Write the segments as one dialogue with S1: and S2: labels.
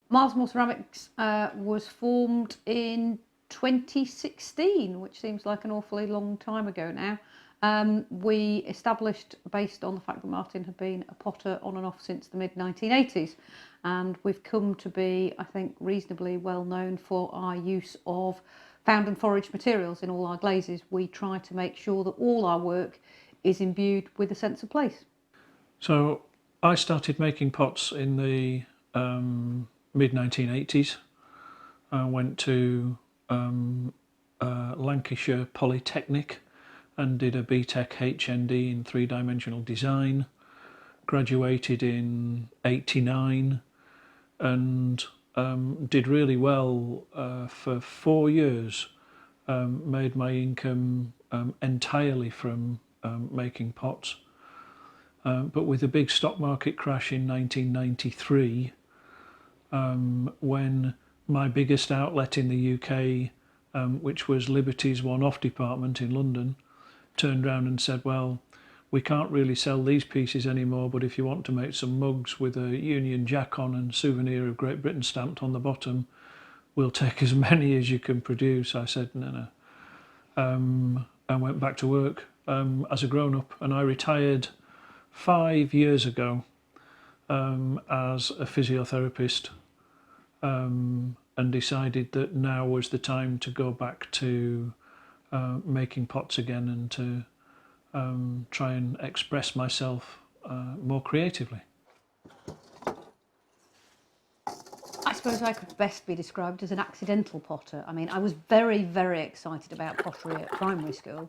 S1: Mars Ceramics was formed in 2016, which seems like an awfully long time ago now. We established based on the fact that Martin had been a potter on and off since the mid-1980s, and we've come to be, I think, reasonably well known for our use of found and foraged materials in all our glazes. We try to make sure that all our work is imbued with a sense of place.
S2: So I started making pots in the mid-1980s. I went to Lancashire Polytechnic and did a BTEC HND in three-dimensional design, graduated in '89 and did really well for 4 years. Made my income entirely from making pots. But with a big stock market crash in 1993, when my biggest outlet in the UK, which was Liberty's one-off department in London, turned around and said, well, we can't really sell these pieces anymore, but if you want to make some mugs with a Union Jack on and souvenir of Great Britain stamped on the bottom, we'll take as many as you can produce. I said, no. I went back to work as a grown-up, and I retired 5 years ago as a physiotherapist, and decided that now was the time to go back to making pots again and to try and express myself more creatively.
S1: I suppose I could best be described as an accidental potter. I mean, I was very, very excited about pottery at primary school.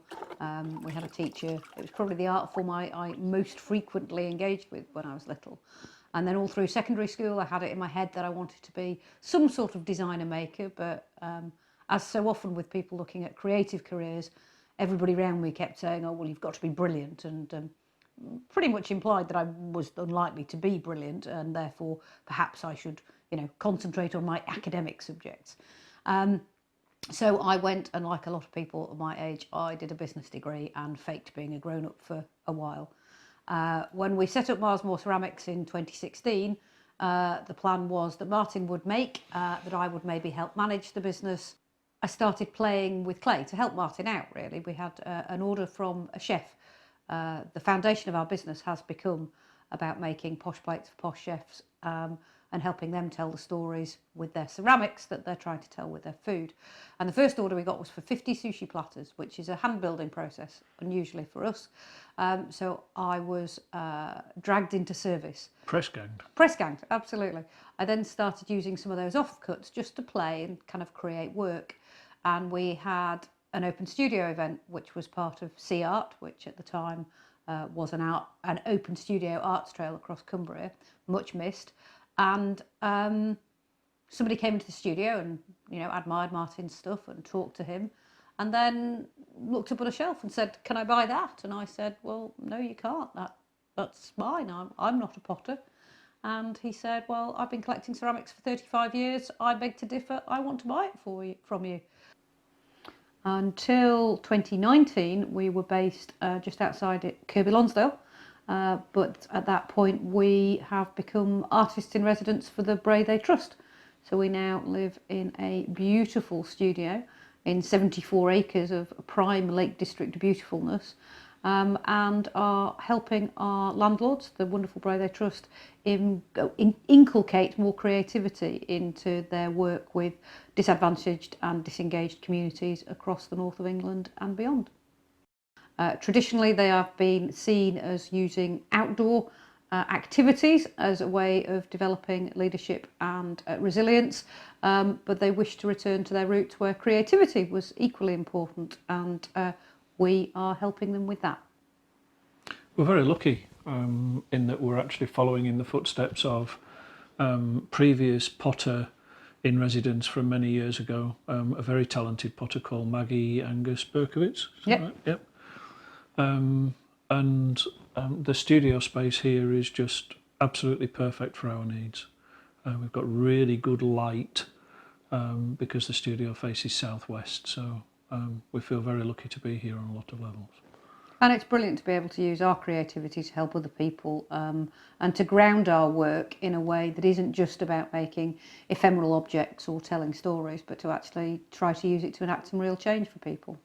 S1: We had a teacher, it was probably the art form I most frequently engaged with when I was little. And then all through secondary school, I had it in my head that I wanted to be some sort of designer maker, but as so often with people looking at creative careers, everybody around me kept saying, oh, well, you've got to be brilliant, and pretty much implied that I was unlikely to be brilliant, and therefore perhaps I should, concentrate on my academic subjects. So I went, and like a lot of people at my age, I did a business degree and faked being a grown-up for a while. When we set up Mars Ceramics in 2016, the plan was that Martin would make, that I would maybe help manage the business. I started playing with clay to help Martin out, really. We had an order from a chef. The foundation of our business has become about making posh plates for posh chefs, and helping them tell the stories with their ceramics that they're trying to tell with their food. And the first order we got was for 50 sushi platters, which is a hand building process, unusually for us. So I was dragged into service.
S2: Press ganged.
S1: Press ganged, absolutely. I then started using some of those offcuts just to play and kind of create work. And we had an open studio event, which was part of Sea Art, which at the time was an open studio arts trail across Cumbria, much missed. And somebody came into the studio and, admired Martin's stuff and talked to him, and then looked up on a shelf and said, can I buy that? And I said, well, no, you can't. That's mine. I'm not a potter. And he said, well, I've been collecting ceramics for 35 years. I beg to differ. I want to buy it from you. Until 2019, we were based just outside Kirkby Lonsdale. But at that point, we have become artists in residence for the Bray Trust. So we now live in a beautiful studio in 74 acres of prime Lake District beautifulness, and are helping our landlords, the wonderful Bray Trust, inculcate more creativity into their work with disadvantaged and disengaged communities across the north of England and beyond. Traditionally, they have been seen as using outdoor activities as a way of developing leadership and resilience, but they wish to return to their roots where creativity was equally important, and we are helping them with that.
S2: We're very lucky in that we're actually following in the footsteps of previous potter in residence from many years ago, a very talented potter called Maggie Angus Berkowitz.
S1: Yep.
S2: Right? Yep. And the studio space here is just absolutely perfect for our needs. We've got really good light because the studio faces southwest, so we feel very lucky to be here on a lot of levels.
S1: And it's brilliant to be able to use our creativity to help other people, and to ground our work in a way that isn't just about making ephemeral objects or telling stories, but to actually try to use it to enact some real change for people.